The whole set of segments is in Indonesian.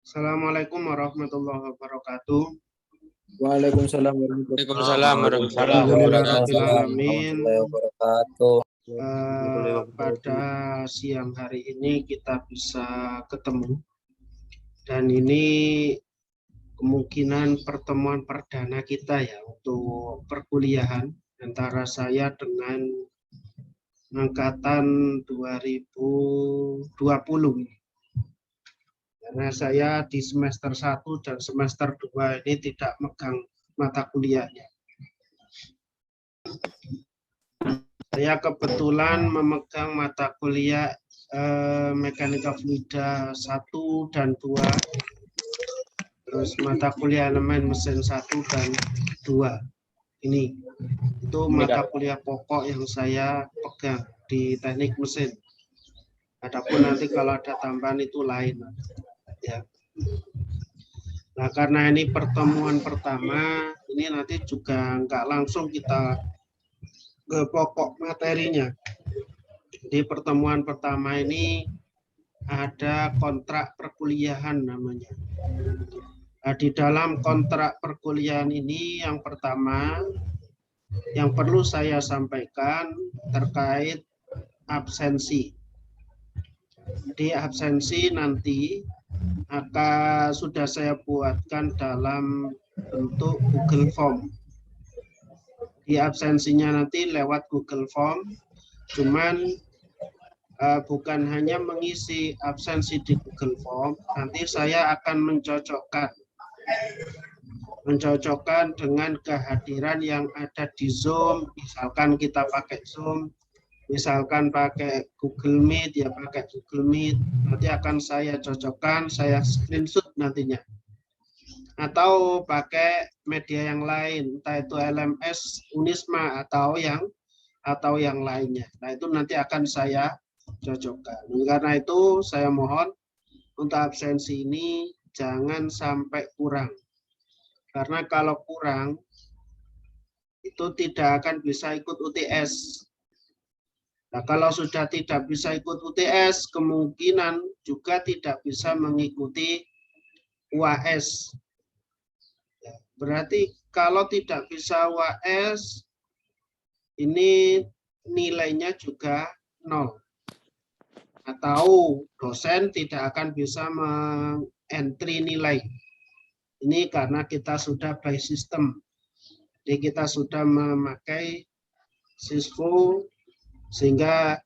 Assalamualaikum warahmatullahi wabarakatuh. Waalaikumsalam warahmatullahi Waalaikumsalam warahmatullahi Alhamdulillahirabbil wabarakatuh. alamin. wabarakatuh. Pada siang hari ini kita bisa ketemu, dan ini kemungkinan pertemuan perdana kita ya untuk perkuliahan antara saya dengan angkatan 2020. Karena saya di semester 1 dan semester 2 ini tidak megang mata kuliahnya. Saya kebetulan memegang mata kuliah mekanika fluida 1 dan 2. Terus mata kuliah elemen mesin 1 dan 2. Ini itu mata kuliah pokok yang saya pegang di teknik mesin. Adapun nanti kalau ada tambahan itu lain. Ya. Nah, karena ini pertemuan pertama, ini nanti juga nggak langsung kita ke pokok materinya. Di pertemuan pertama ini ada kontrak perkuliahan namanya. Nah, di dalam kontrak perkuliahan ini yang pertama yang perlu saya sampaikan terkait absensi. Di absensi nanti sudah saya buatkan dalam bentuk Google Form. Di absensinya nanti lewat Google Form, cuman bukan hanya mengisi absensi di Google Form, nanti saya akan mencocokkan dengan kehadiran yang ada di Zoom. Misalkan kita pakai Zoom, misalkan pakai Google Meet, ya pakai Google Meet. Nanti akan saya cocokkan, saya screenshot nantinya. Atau pakai media yang lain, entah itu LMS, Unisma, atau yang lainnya. Nah, itu nanti akan saya cocokkan. Karena itu saya mohon untuk absensi ini jangan sampai kurang. Karena kalau kurang, itu tidak akan bisa ikut UTS. Nah, kalau sudah tidak bisa ikut UTS, kemungkinan juga tidak bisa mengikuti UAS. Berarti kalau tidak bisa UAS, ini nilainya juga 0. Atau dosen tidak akan bisa meng-entry nilai. Ini karena kita sudah by system. Jadi kita sudah memakai Sisvo, sehingga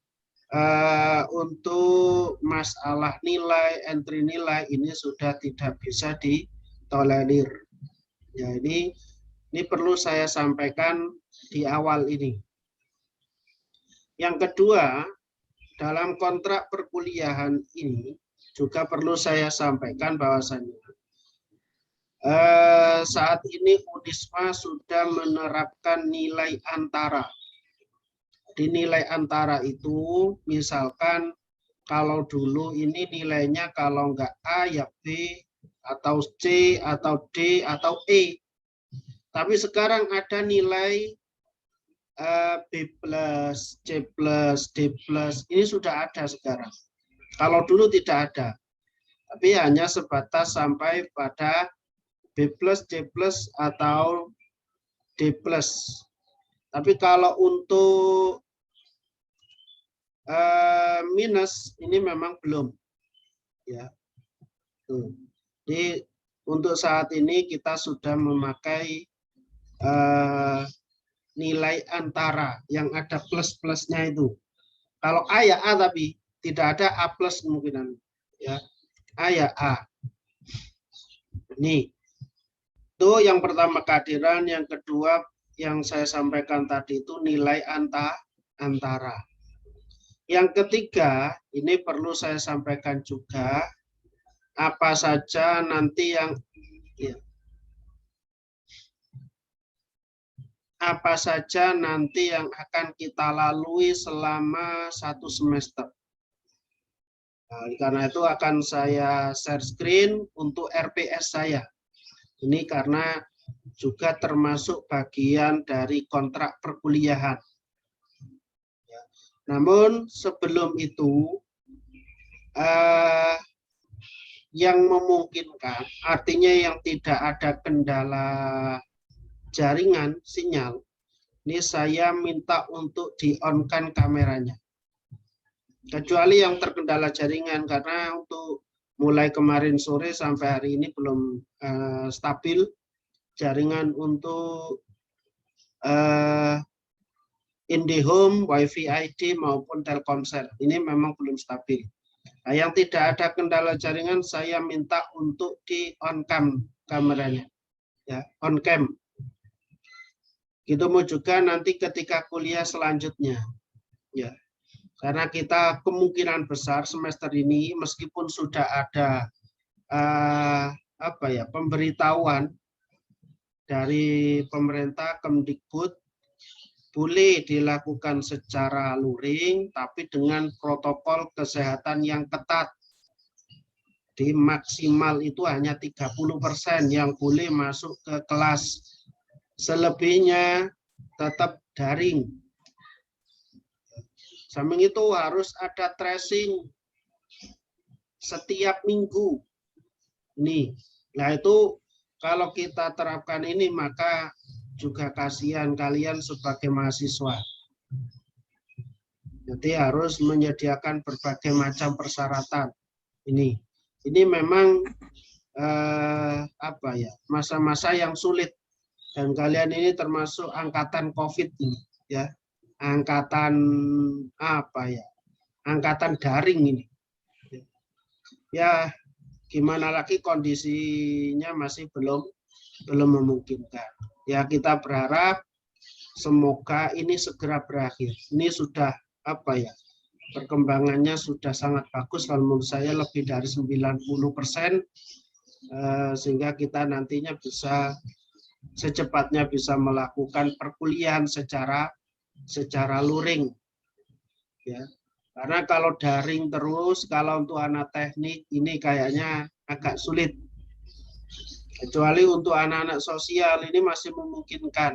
untuk masalah nilai, entry nilai ini sudah tidak bisa ditolerir. Ya, ini perlu saya sampaikan di awal ini. Yang kedua, dalam kontrak perkuliahan ini juga perlu saya sampaikan bahwasannya saat ini Unisma sudah menerapkan nilai antara. Di nilai antara itu, misalkan kalau dulu ini nilainya kalau enggak A ya B, atau C, atau D, atau E. Tapi sekarang ada nilai B+, C+, D+, ini sudah ada sekarang. Kalau dulu tidak ada, tapi hanya sebatas sampai pada B+, C+, atau D+. Tapi kalau untuk minus ini memang belum. Ya. Jadi untuk saat ini kita sudah memakai nilai antara yang ada plus-plusnya itu. Kalau A ya A, tapi tidak ada A plus kemungkinan. Ya. A ya A. Ini. Itu yang pertama kehadiran, yang kedua yang saya sampaikan tadi itu nilai antara. Yang ketiga, ini perlu saya sampaikan juga, apa saja nanti yang apa saja nanti yang akan kita lalui selama 1 semester. Nah, karena itu akan saya share screen untuk RPS saya. Ini karena juga termasuk bagian dari kontrak perkuliahan. Namun sebelum itu, yang memungkinkan, artinya yang tidak ada kendala jaringan sinyal, ini saya minta untuk di-on-kan kameranya. Kecuali yang terkendala jaringan, karena untuk mulai kemarin sore sampai hari ini belum stabil jaringan untuk IndiHome, WiFi ID maupun Telkomsel. Ini memang belum stabil. Nah, yang tidak ada kendala jaringan, saya minta untuk di-on-cam kameranya, ya, on-cam. Gitu mau juga nanti ketika kuliah selanjutnya, ya. Karena kita kemungkinan besar semester ini meskipun sudah ada pemberitahuan dari pemerintah Kemdikbud boleh dilakukan secara luring tapi dengan protokol kesehatan yang ketat. Di maksimal itu hanya 30% yang boleh masuk ke kelas. Selebihnya tetap daring. Samping itu harus ada tracing setiap minggu. Nih, nah itu kalau kita terapkan ini maka juga kasihan kalian sebagai mahasiswa. Jadi harus menyediakan berbagai macam persyaratan. Ini memang masa-masa yang sulit dan kalian ini termasuk angkatan COVID ini, ya. Angkatan daring ini. Ya, gimana lagi kondisinya masih belum memungkinkan. Ya, kita berharap semoga ini segera berakhir. Ini sudah perkembangannya sudah sangat bagus, kalau menurut saya lebih dari 90%, sehingga kita nantinya bisa secepatnya bisa melakukan perkuliahan secara luring, ya. Karena kalau daring terus, kalau untuk anak teknik ini kayaknya agak sulit. Kecuali untuk anak-anak sosial ini masih memungkinkan.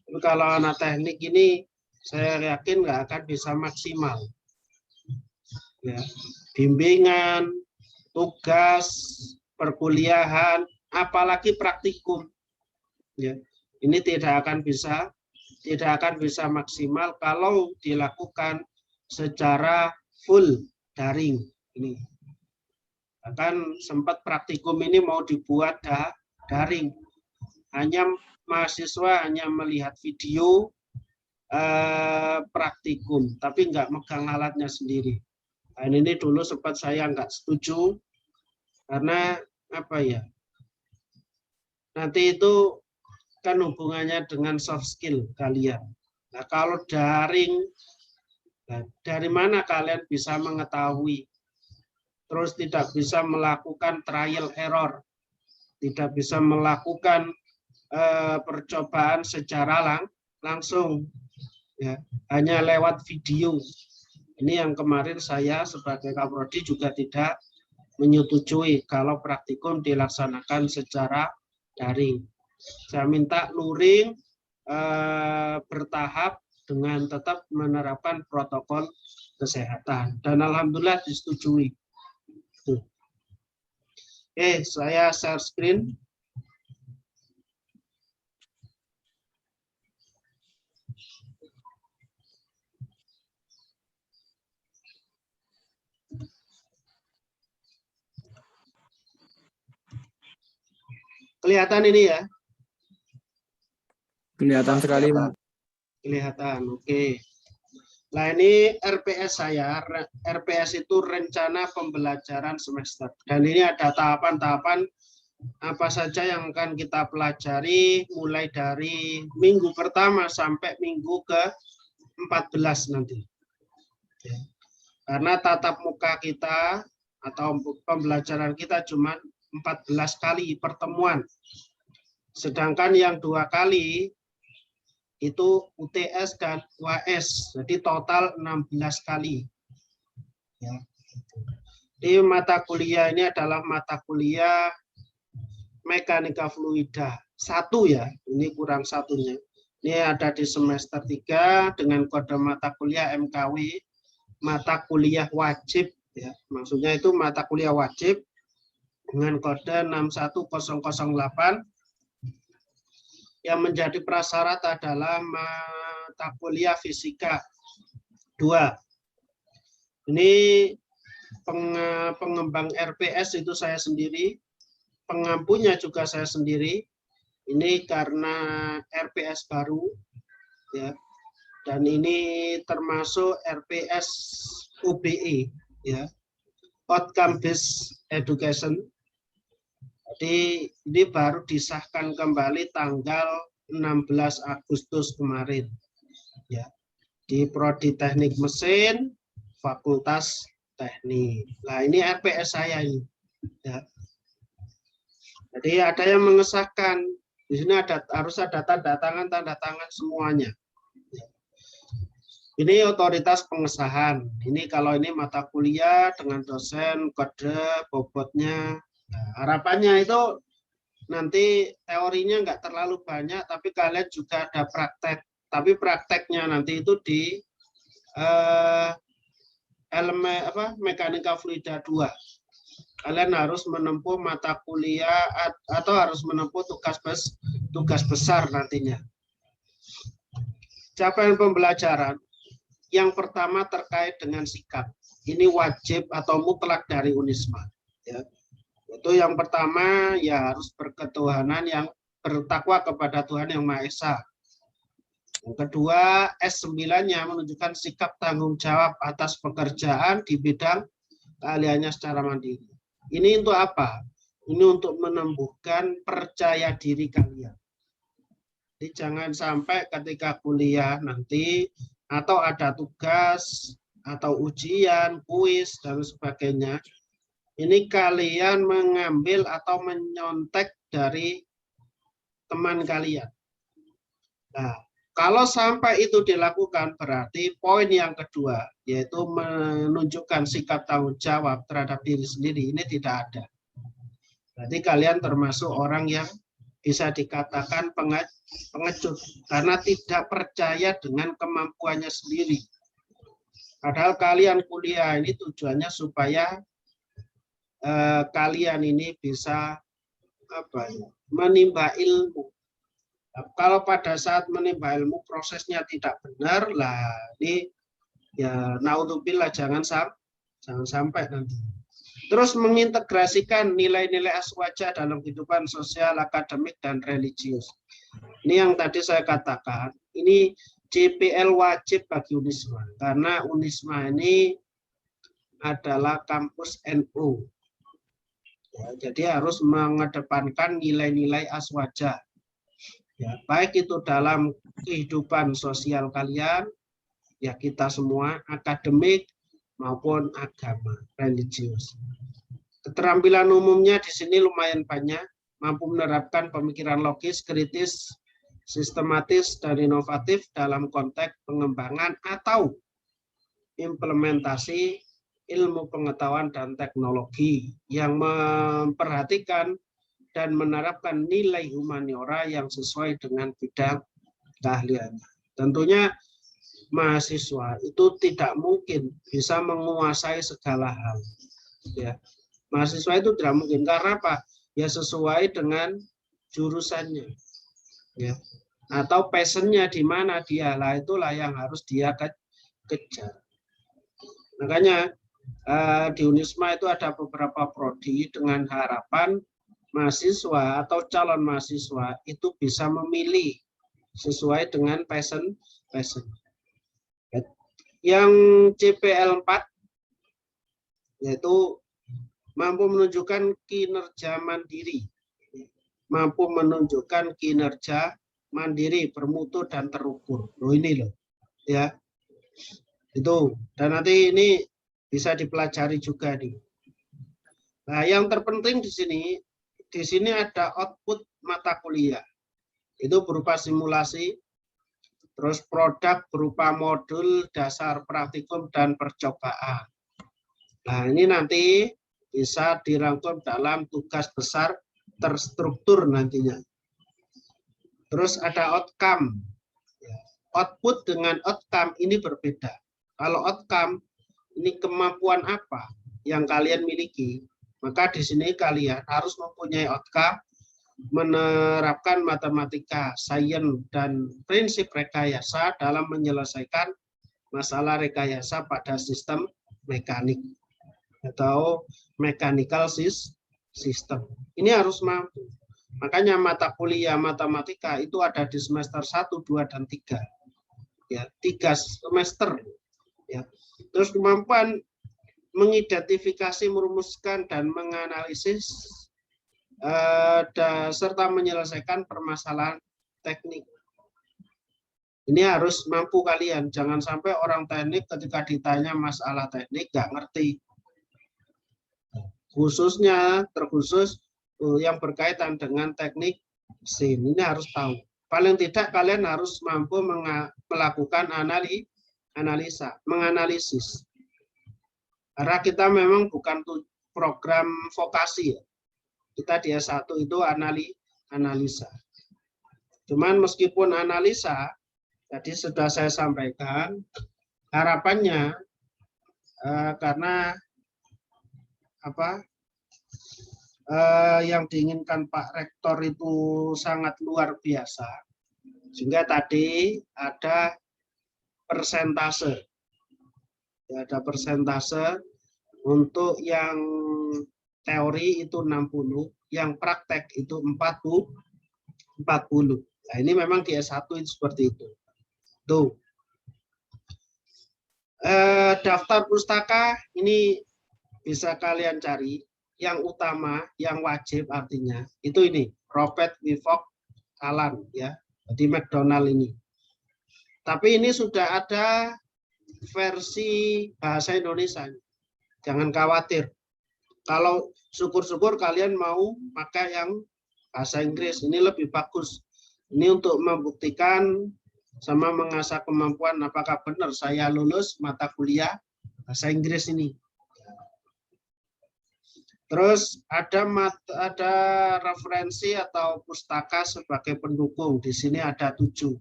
Tapi kalau anak teknik ini saya yakin nggak akan bisa maksimal. Ya, bimbingan, tugas, perkuliahan, apalagi praktikum, ya, ini tidak akan bisa maksimal kalau dilakukan secara full daring. Ini akan sempat praktikum ini mau dibuat daring, hanya mahasiswa hanya melihat video praktikum, tapi nggak megang alatnya sendiri. Nah, ini dulu sempat saya nggak setuju karena nanti itu kan hubungannya dengan soft skill kalian. Nah, kalau daring, dari mana kalian bisa mengetahui? Terus tidak bisa melakukan trial error, tidak bisa melakukan percobaan secara langsung, ya, hanya lewat video. Ini yang kemarin saya sebagai Kaprodi juga tidak menyetujui kalau praktikum dilaksanakan secara daring. Saya minta luring bertahap dengan tetap menerapkan protokol kesehatan. Dan alhamdulillah disetujui. Saya share screen. Kelihatan ini ya? Kelihatan sekali, Pak. Kelihatan, oke. Nah, ini RPS saya. RPS itu rencana pembelajaran semester. Dan ini ada tahapan-tahapan apa saja yang akan kita pelajari mulai dari minggu pertama sampai minggu ke-14 nanti. Ya. Karena tatap muka kita atau pembelajaran kita cuma 14 kali pertemuan. Sedangkan yang 2 kali itu UTS dan UAS, jadi total 16 kali. Ya. Di mata kuliah ini adalah mata kuliah mekanika fluida. 1 ya, ini kurang satunya. Ini ada di semester 3 dengan kode mata kuliah MKW, mata kuliah wajib. Ya. Maksudnya itu mata kuliah wajib dengan kode 61008. Yang menjadi prasyarat adalah mata kuliah fisika 2. Ini pengembang RPS itu saya sendiri, pengampunya juga saya sendiri. Ini karena RPS baru, ya, dan ini termasuk RPS UBE, ya, Outcome Based Education. Jadi ini baru disahkan kembali tanggal 16 Agustus kemarin, ya, di Prodi Teknik Mesin, Fakultas Teknik. Nah, ini RPS saya ini, ya. Jadi ada yang mengesahkan. Di sini harus ada tanda tangan semuanya. Ini otoritas pengesahan. Ini kalau ini mata kuliah dengan dosen, kode, bobotnya. Nah, harapannya itu nanti teorinya nggak terlalu banyak, tapi kalian juga ada praktek. Tapi prakteknya nanti itu di mekanika fluida 2. Kalian harus menempuh mata kuliah atau harus menempuh tugas besar nantinya. Capaian pembelajaran yang pertama terkait dengan sikap. Ini wajib atau mutlak dari Unisma. Ya. Itu yang pertama, ya harus berketuhanan yang bertakwa kepada Tuhan Yang Maha Esa. Yang kedua, S9-nya menunjukkan sikap tanggung jawab atas pekerjaan di bidang keahliannya secara mandiri. Ini untuk apa? Ini untuk menumbuhkan percaya diri kalian. Jadi jangan sampai ketika kuliah nanti atau ada tugas atau ujian, kuis dan sebagainya, ini kalian mengambil atau menyontek dari teman kalian. Nah, kalau sampai itu dilakukan, berarti poin yang kedua, yaitu menunjukkan sikap tanggung jawab terhadap diri sendiri, ini tidak ada. Berarti kalian termasuk orang yang bisa dikatakan pengecut, karena tidak percaya dengan kemampuannya sendiri. Padahal kalian kuliah ini tujuannya supaya kalian ini bisa menimba ilmu. Kalau pada saat menimba ilmu prosesnya tidak benar, lah ini ya naudzubillah, jangan sampai nanti. Terus mengintegrasikan nilai-nilai aswaja dalam kehidupan sosial, akademik, dan religius. Ini yang tadi saya katakan, ini JPL wajib bagi Unisma, karena Unisma ini adalah kampus NU. Ya, jadi harus mengedepankan nilai-nilai aswaja. Ya, baik itu dalam kehidupan sosial kalian, ya kita semua, akademik maupun agama, religius. Keterampilan umumnya di sini lumayan banyak, mampu menerapkan pemikiran logis, kritis, sistematis, dan inovatif dalam konteks pengembangan atau implementasi ilmu pengetahuan dan teknologi yang memperhatikan dan menerapkan nilai humaniora yang sesuai dengan bidang keahliannya. Tentunya mahasiswa itu tidak mungkin bisa menguasai segala hal. Ya. Mahasiswa itu tidak mungkin, karena apa? Ya sesuai dengan jurusannya. Ya. Atau passionnya di mana dia, lah itulah yang harus dia kejar. Makanya di Unisma itu ada beberapa prodi dengan harapan mahasiswa atau calon mahasiswa itu bisa memilih sesuai dengan passion. Yang CPL 4 yaitu mampu menunjukkan kinerja mandiri, mampu menunjukkan kinerja mandiri, bermutu dan terukur. Loh ini loh, ya itu. Dan nanti ini bisa dipelajari juga nih. Nah, yang terpenting di sini ada output mata kuliah. Itu berupa simulasi, terus produk berupa modul, dasar praktikum, dan percobaan. Nah, ini nanti bisa dirangkum dalam tugas besar terstruktur nantinya. Terus ada outcome. Output dengan outcome ini berbeda. Kalau outcome, ini kemampuan apa yang kalian miliki. Maka di sini kalian harus mempunyai outcome, menerapkan matematika, sains, dan prinsip rekayasa dalam menyelesaikan masalah rekayasa pada sistem mekanik atau mechanical system. Ini harus mampu. Makanya mata kuliah matematika itu ada di semester 1, 2, dan 3. Ya, 3 semester. Ya. Terus kemampuan mengidentifikasi, merumuskan, dan menganalisis serta menyelesaikan permasalahan teknik. Ini harus mampu kalian. Jangan sampai orang teknik ketika ditanya masalah teknik nggak ngerti. Khususnya terkhusus yang berkaitan dengan teknik SIM. Ini harus tahu. Paling tidak kalian harus mampu melakukan analisa, menganalisis. Karena kita memang bukan program vokasi ya. Kita di S1 itu analisa. Cuman meskipun analisa, tadi sudah saya sampaikan, harapannya karena yang diinginkan Pak Rektor itu sangat luar biasa, sehingga tadi ada persentase. Ya, ada persentase untuk yang teori itu 60, yang praktek itu 40. Nah, ini memang di S1 itu seperti itu. Tuh. Daftar pustaka ini bisa kalian cari. Yang utama, yang wajib artinya itu ini, Robert Wivok Alan ya, di McDonald ini. Tapi ini sudah ada versi bahasa Indonesia. Jangan khawatir. Kalau syukur-syukur kalian mau pakai yang bahasa Inggris, ini lebih bagus. Ini untuk membuktikan sama mengasah kemampuan apakah benar saya lulus mata kuliah bahasa Inggris ini. Terus ada referensi atau pustaka sebagai pendukung. Di sini ada 7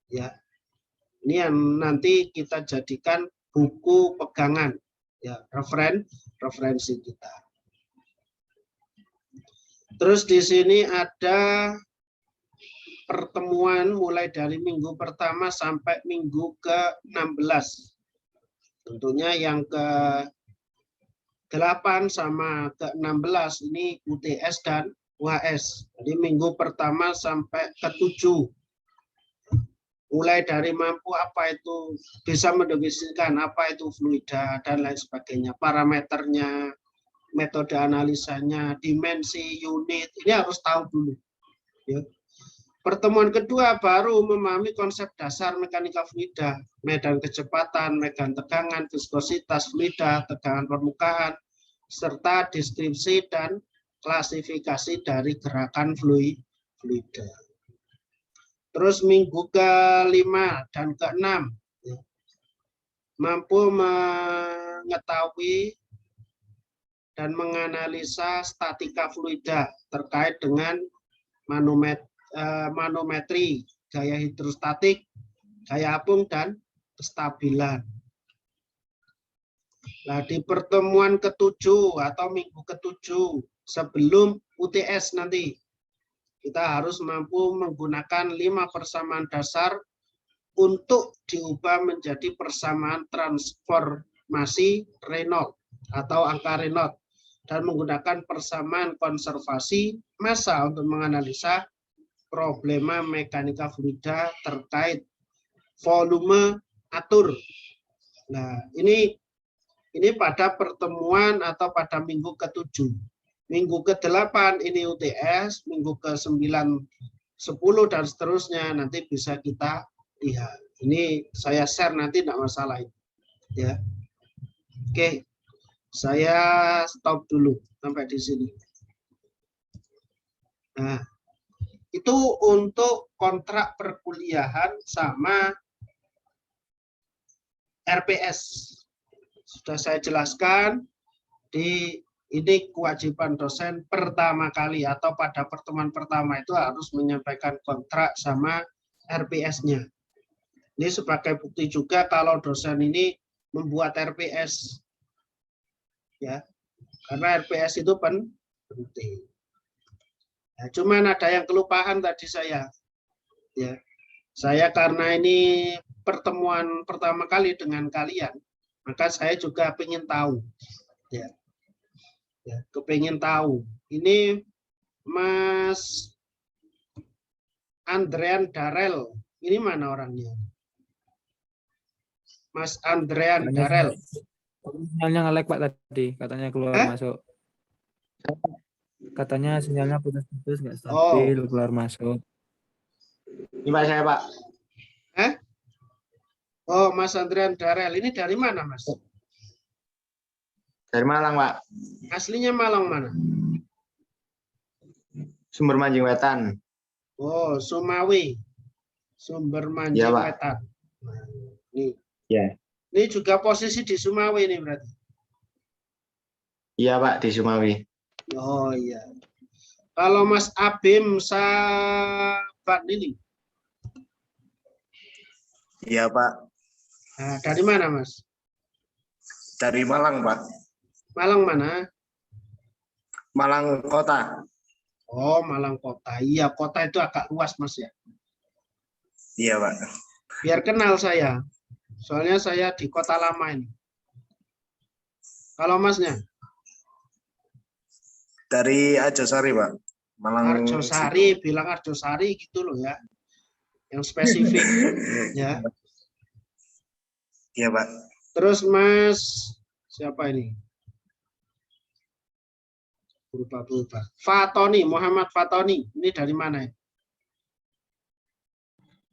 ya. Ini yang nanti kita jadikan buku pegangan ya, referensi kita. Terus di sini ada pertemuan mulai dari minggu pertama sampai minggu ke-16. Tentunya yang ke-8 sama ke-16 ini UTS dan UAS. Jadi minggu pertama sampai ke-7. Mulai dari mampu apa itu, bisa mendefinisikan apa itu fluida dan lain sebagainya, parameternya, metode analisanya, dimensi, unit, ini harus tahu dulu. Ya. Pertemuan kedua baru memahami konsep dasar mekanika fluida, medan kecepatan, medan tegangan, viskositas fluida, tegangan permukaan, serta deskripsi dan klasifikasi dari gerakan fluida. Terus minggu ke-5 dan ke-6 mampu mengetahui dan menganalisa statika fluida terkait dengan manometri, gaya hidrostatik, gaya apung, dan kestabilan. Nah, di pertemuan ke-7 atau minggu ke-7 sebelum UTS nanti, kita harus mampu menggunakan 5 persamaan dasar untuk diubah menjadi persamaan transformasi Reynolds atau angka Reynolds dan menggunakan persamaan konservasi massa untuk menganalisa problema mekanika fluida terkait volume atur. Nah, ini pada pertemuan atau pada minggu ke-7. Minggu ke-8 ini UTS, minggu ke-9, 10 dan seterusnya nanti bisa kita lihat. Ini saya share nanti tidak masalah ini. Ya. Oke. Saya stop dulu sampai di sini. Nah, itu untuk kontrak perkuliahan sama RPS. Sudah saya jelaskan di ini kewajiban dosen pertama kali atau pada pertemuan pertama itu harus menyampaikan kontrak sama RPS-nya. Ini sebagai bukti juga kalau dosen ini membuat RPS. Ya. Karena RPS itu penting. Nah, cuman ada yang kelupaan tadi saya. Ya, saya karena ini pertemuan pertama kali dengan kalian, maka saya juga ingin tahu. Ya, kepingin tahu. Ini Mas Andrean Darel, ini mana orangnya? Mas Andrean Darel. Sinyalnya nge-lag Pak tadi, katanya keluar masuk. Katanya sinyalnya putus-putus, nggak stabil, keluar masuk. Ini Pak saya Pak. Oh, Mas Andrean Darel, ini dari mana Mas? Dari Malang Pak. Aslinya Malang mana? Sumber Mancing Wetan. Oh, Sumawi. Sumber Mancing Ya, Pak. Wetan. Nah, ini. Ya. Ini juga posisi di Sumawi ini berarti. Iya Pak, di Sumawi. Oh iya. Kalau Mas Abim Sabat ini. Iya Pak. Nah, dari mana Mas? Dari Malang Pak. Malang mana? Malang Kota. Oh, Malang Kota. Iya, kota itu agak luas Mas ya. Iya Pak. Biar kenal saya. Soalnya saya di Kota Lama ini. Kalau Masnya? Dari Arjosari Pak. Malang. Arjosari, bilang Arjosari gitu loh ya. Yang spesifik. Ya. Iya Pak. Terus Mas, siapa ini? Berubah-berubah. Fatoni, Muhammad Fatoni. Ini dari mana ya?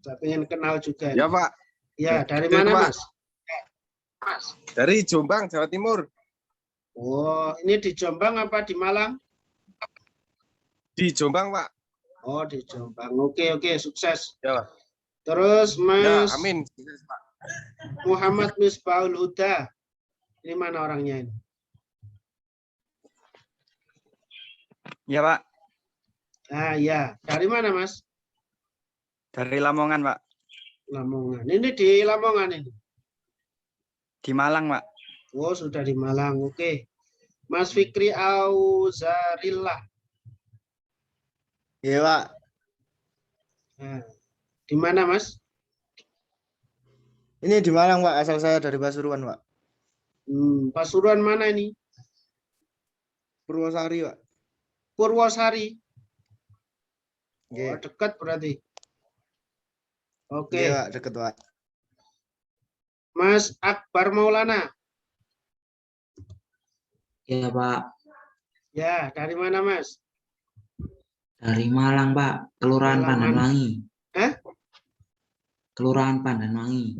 Saya ingin kenal juga. Ya Pak. Ya, dari Itu, mana Pak. Mas? Mas. Dari Jombang, Jawa Timur. Oh, ini di Jombang apa di Malang? Di Jombang Pak. Oh, di Jombang. Oke, sukses. Ya Pak. Terus Ya, Mas amin. Muhammad Misbahul Huda. Ini mana orangnya ini? Ya Pak, Ah ya, dari mana Mas? dari Lamongan Pak, Lamongan. Ini di Lamongan ini. di Malang Pak. Oh, sudah di Malang. Oke. Mas Fikri Auzarillah. Iya Pak. Nah, di mana Mas? Ini di Malang Pak, asal saya dari Pasuruan Pak. Pasuruan mana ini? Purwosari Pak. Purwosari. Oke. Oh, dekat berarti. Oke. Iya Pak, deket Pak. Mas Akbar Maulana. Ya Pak, Ya, dari mana Mas? dari Malang Pak, Kelurahan Malang, Pandanwangi. Kelurahan Pandanwangi.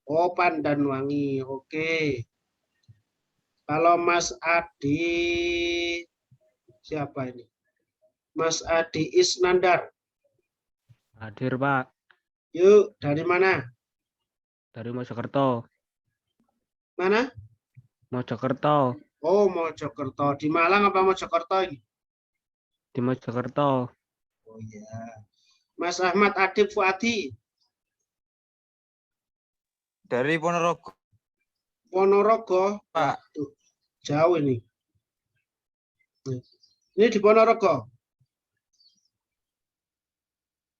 Oh, Pandanwangi. Oke. Kalau Mas Adi, siapa ini? Mas Adi Isnandar. Hadir Pak, Yuk, dari mana? dari Mojokerto. Mana? Mojokerto, Oh, Mojokerto. Di Malang apa Mojokerto ini? di Mojokerto. Oh iya. Mas Ahmad Adib Fuadi. Dari Ponorogo. Ponorogo. Pak. Tuh, jauh ini. Ini di Ponorogo.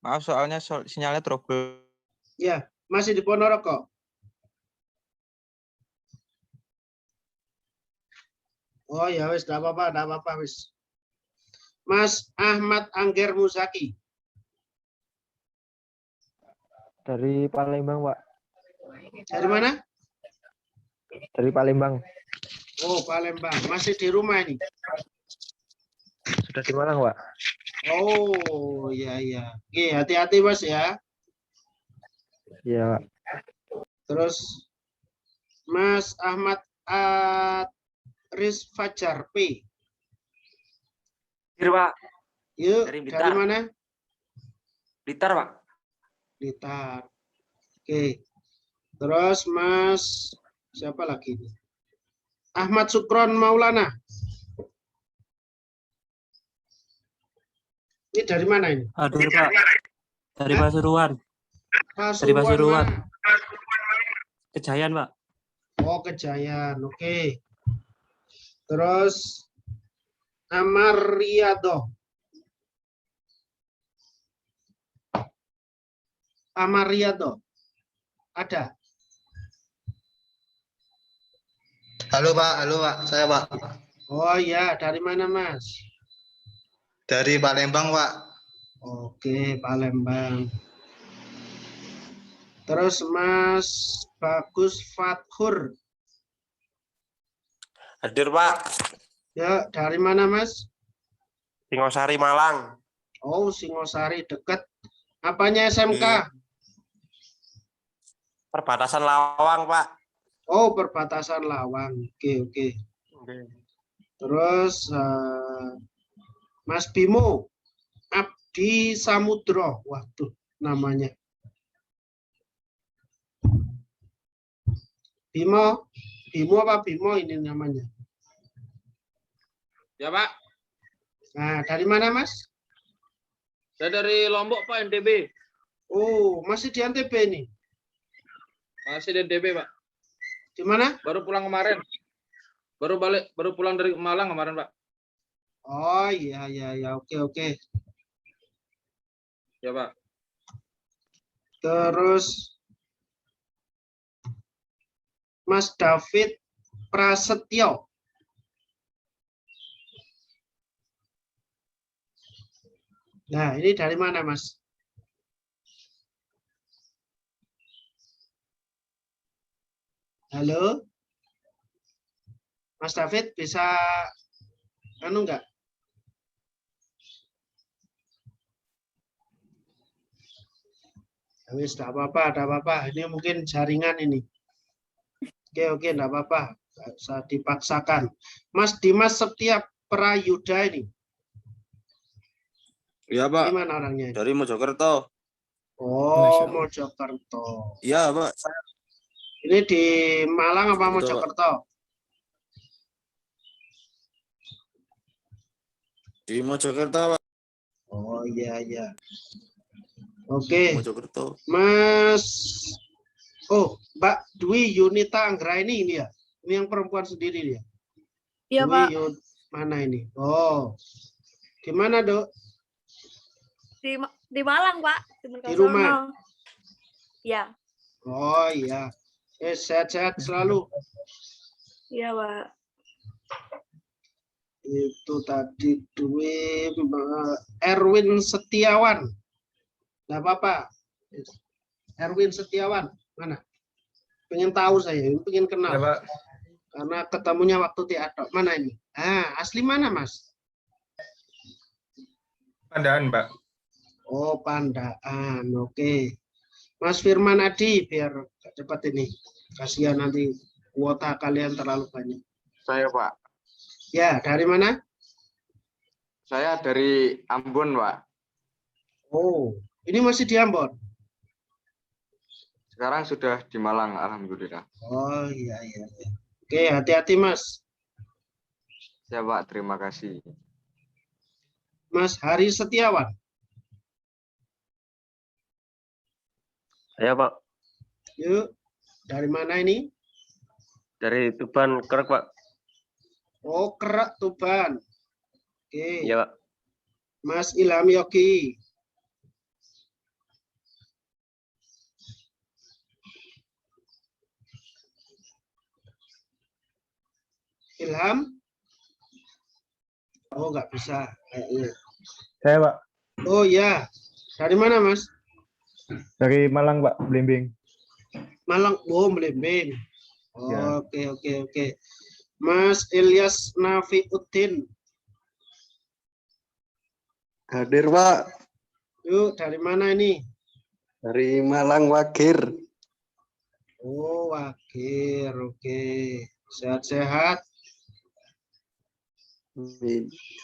Maaf soalnya sinyalnya trouble. Ya, masih di Ponorogo. Oh ya wis, enggak apa-apa wis. Mas Ahmad Angger Muzaki. Dari Palembang, Pak. Dari mana? Dari Palembang. Oh, Palembang. Masih di rumah ini. Sudah di Malang, Pak. Oh, iya. Oke, hati-hati Mas ya. Iya, Pak. Terus Mas Ahmad Aris Fajar P. Hadir Pak, Yuk, Dari dari Blitar. mana? Blitar Pak. Blitar. Oke. Terus Mas siapa lagi ini? Ahmad Sukron Maulana. Ini dari mana ini? Hadir Pak, dari Pasuruan, Pasuruan. Pasuruan. Mana? Kejayan Pak. Oh, Kejayan. Oke. Terus Amariado. Amariado. Ada? Halo Pak, saya Pak. Oh ya, dari mana Mas? Dari Palembang Pak. Oke, Palembang. Terus Mas Bagus Fathur. Hadir Pak, Ya, dari mana Mas? Singosari Malang. Oh, Singosari dekat. Apanya SMK? Perbatasan Lawang Pak. Oh, perbatasan Lawang. Oke. Terus Mas Bimo Abdi Samudro. Waduh, namanya. Bimo apa Bimo ini namanya? Ya Pak, Nah, dari mana Mas? saya dari Lombok Pak, NTB. Oh, masih di NTB nih. Masih di NTB Pak. Di mana? Baru pulang kemarin. Baru pulang dari Malang kemarin Pak. Oh, iya. Oke. Ya Pak. Terus Mas David Prasetyo. Nah, ini dari mana, Mas? Halo? Mas David bisa enggak? Wis, enggak apa-apa. Ini mungkin jaringan ini. Oke, enggak apa-apa. Enggak usah dipaksakan. Mas Dimas Septia Prayuda ini. Iya Pak, Gimana orangnya? dari Mojokerto. Oh, Mojokerto. Iya Pak. Ini di Malang apa Betul, Mojokerto? Di Mojokerto Pak. Oh, iya. Oke. Mojokerto. Mas, Mbak Dwi Yunita Anggraini ini ya? Ini yang perempuan sendiri dia? Iya, Dwi Pak. Mana ini? Oh, di mana, Dok? Di Malang, Pak. Di rumah? Ya. Oh, iya. Sehat-sehat selalu. Iya, Pak. Itu tadi Dwi Erwin Setiawan. Nggak apa-apa. Erwin Setiawan. Mana? Pengen tahu saya, pengen kenal. Ya Pak. Karena ketemunya waktu teater. Mana ini? Asli mana, Mas? Pandaan Pak. Oh, Pandaan. Oke. Mas Firman Adi, biar cepat ini. Kasihan nanti kuota kalian terlalu banyak. Saya Pak. Ya, dari mana? Saya dari Ambon Pak. Oh, ini masih di Ambon? Sekarang sudah di Malang, alhamdulillah. Oh, iya. Oke, hati-hati, Mas. Ya Pak, terima kasih. Mas Hari Setiawan. Saya Pak, Yuk, dari mana ini? dari Tuban Kerek Pak. Oh, Kerak Tuban. Oke. Iya Pak. Mas Ilham Yogi. Ilham? Oh, nggak bisa kayaknya. Saya Pak, Oh ya, dari mana Mas? dari Malang Pak, Blimbing. Malang, Melembeng. Ya. Oke. Mas Ilyas Nafiuddin. Hadir Pak, Yuk, dari mana ini? dari Malang Wagir. Oh, Wagir. Oke. Sehat-sehat.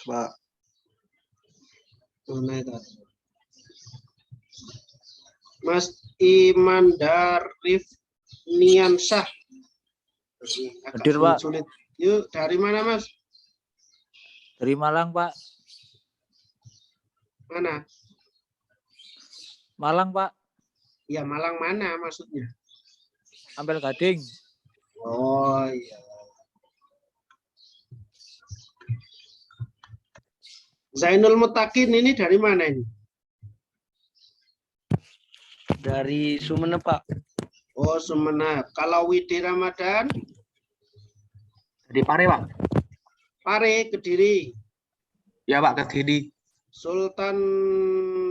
Pak. Mana itu? Mas Imandarif Niansyah. Hadir, Pak. Sulit. Yuk, dari mana Mas? Dari Malang, Pak. Mana? Malang, Pak. Ya, Malang mana maksudnya? Ampel Gading. Oh, iya. Zainul Mutakin ini dari mana ini? Dari Sumeneb, Pak. Oh, Sumeneb. Kalau Widi Ramadan? Dari Pare, Pak. Pare, Kediri. Ya, Pak, Kediri. Sultan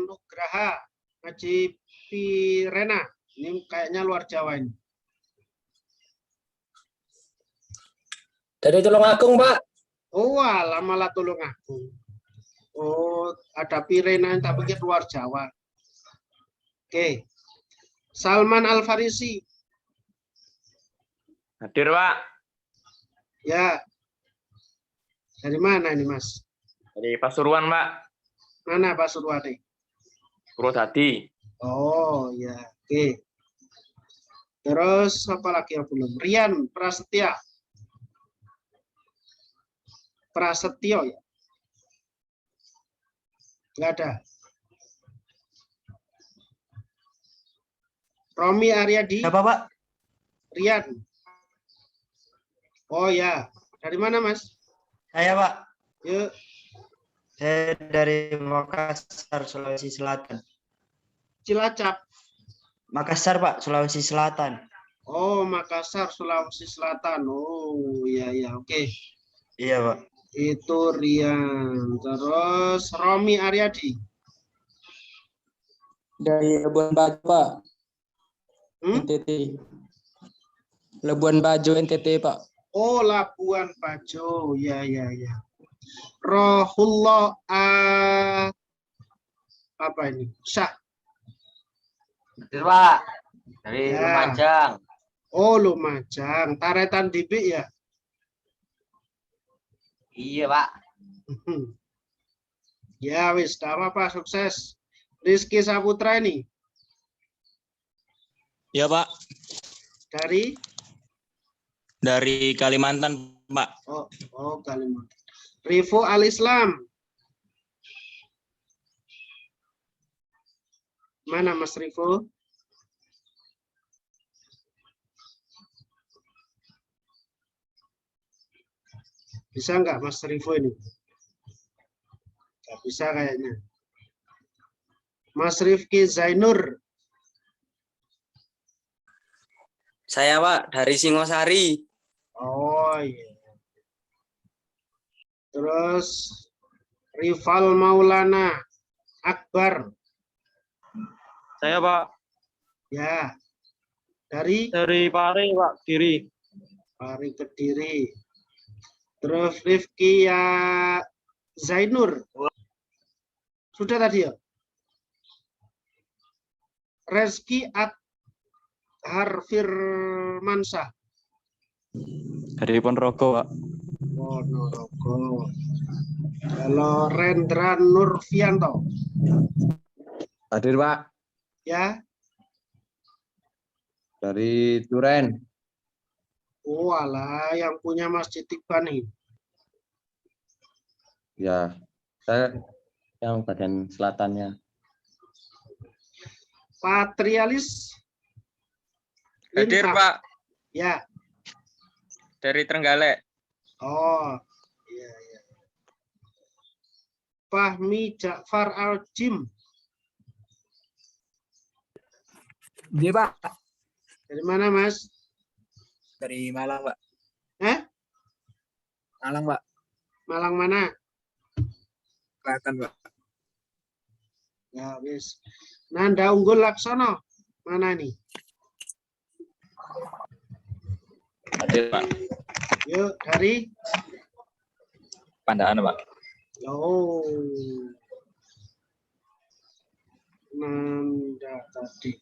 Nugraha, Haji Pirena. Ini kayaknya luar Jawa ini. Dari Tulungagung, Pak. Oh, alah malah Tulungagung. Oh, ada Pirena, tak pikir luar Jawa. Oke. Salman Al-Farisi. Hadir, Pak. Ya. Dari mana ini, Mas? Dari Pasuruan, Pak. Mana Pak Surwadi? Purwodadi. Oh, ya. Oke. Terus apa lagi yang belum? Rian Prasetya. Prasetyo ya? Enggak ada. Romi Aryadi. Siapa, Pak? Rian. Oh ya. Dari mana, Mas? Saya, Pak. Yuk. Saya dari Makassar, Sulawesi Selatan. Cilacap. Makassar, Pak, Sulawesi Selatan. Oh, Makassar, Sulawesi Selatan. Oh, iya, iya. Oke. Iya, Pak. Itu Rian. Terus Romi Aryadi. Dari Labuan Bajo, Pak. NTT. Labuan Bajo, NTT, Pak. Oh, Labuan Bajo. Ya, ya, ya. Rohullah apa ini? Syah. Hadir, Pak. Dari Ya. Lumajang. Oh, Lumajang. Taretan Dibi ya? Iya, Pak. Ya, wis, tak apa-apa, sukses. Rizky Saputra ini Ya, Pak. dari Kalimantan, Pak. oh Kalimantan. Rivo Al-Islam. Mana Mas Rivo? Bisa nggak Mas Rivo ini? Nggak bisa kayaknya. Mas Rifki Zainur. Saya, Pak, dari Singosari. Oh iya. Terus Rival Maulana Akbar. Saya, Pak. Ya. Dari Pare, Pak. Kiri. Pari Kediri. Terus Rifki ya Zainur. Sudah tadi ya? Reski Adhar Firmansyah. Dari Ponorogo, Pak. Ponorogo. Kalau Rendra Nurfianto. Hadir, Pak. Ya. Dari Duren. Oh alah, yang punya Masjid Iqbal nih. Ya, saya yang bagian selatannya. Patrialis. Hadir, Linta. Pak. Ya. Dari Trenggalek. Oh, iya, iya. Fahmi Ja'far Al-Jim. Iya, Pak. Dari mana, Mas? Dari Malang, Pak. Malang, Pak. Malang mana? Kelihatan, Pak. Ya, wis. Nanda Unggul Laksono. Mana nih? Hadir, Pak. Yuk, dari Pandaan, Pak. oh. Nanda tadi.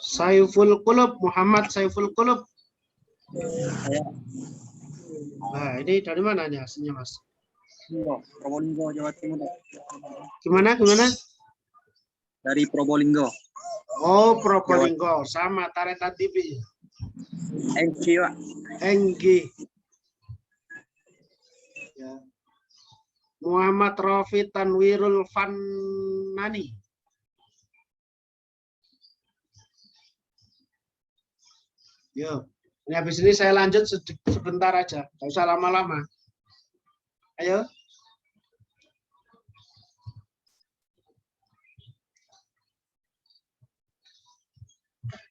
Saiful Qulub, Muhammad Saiful Qulub. Nah, ini dari mana nih aslinya, Mas? Probolinggo, Jawa Timur. Gimana? Dari Probolinggo. Oh, Probolinggo. Sama Taretan TV. NG, Pak. NG. Ya. Muhammad Rofi Tanwirul Fanani. Yo, ini habis ini saya lanjut sebentar aja, nggak usah lama-lama. Ayo.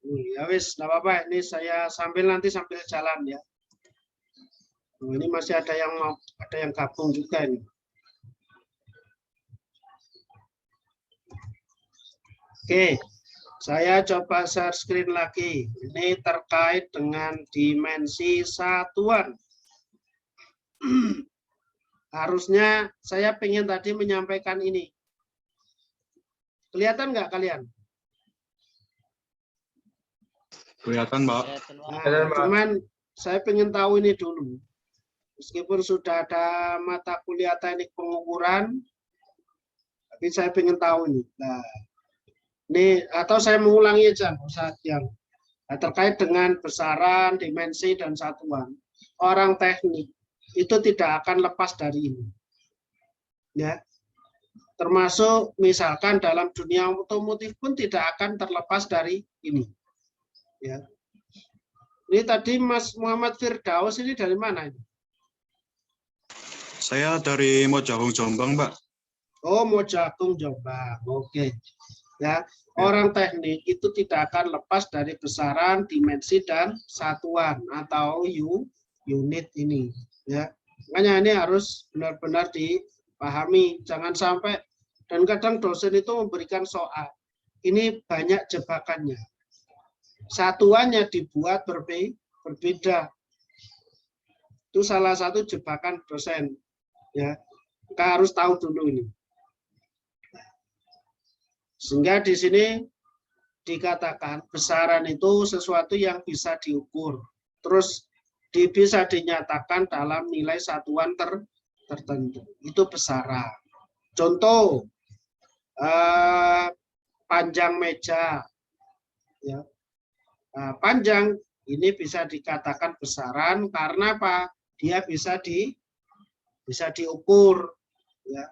Ya wis, nggak apa-apa. Ini saya nanti sambil jalan ya. Ini masih ada yang gabung juga ini. Oke, saya coba share screen lagi. Ini terkait dengan dimensi satuan. Harusnya saya pengen tadi menyampaikan ini. Kelihatan nggak kalian? Kelihatan, Mbak. Nah, cuman saya pengen tahu ini dulu. Meskipun sudah ada mata kuliah teknik pengukuran, tapi saya pengen tahu ini. Nah, ini atau saya mengulangi aja, saat yang terkait dengan besaran, dimensi, dan satuan. Orang teknik itu tidak akan lepas dari ini. Ya, termasuk misalkan dalam dunia otomotif pun tidak akan terlepas dari ini. Ya. Ini tadi Mas Muhammad Firdaus ini dari mana ini? Saya dari Mojagung Jombang, Mbak. Oh, Mojagung Jombang. Oke. Ya, orang teknik itu tidak akan lepas dari besaran, dimensi, dan satuan atau unit ini. Ya, makanya ini harus benar-benar dipahami. Jangan sampai, dan kadang dosen itu memberikan soal. Ini banyak jebakannya. Satuannya dibuat berbeda. Itu salah satu jebakan dosen. Ya, kita harus tahu dulu ini. Sehingga di sini dikatakan besaran itu sesuatu yang bisa diukur, terus bisa dinyatakan dalam nilai satuan tertentu. Itu besaran. Contoh, panjang meja. Ya. Panjang ini bisa dikatakan besaran karena apa? Dia bisa diukur. Ya.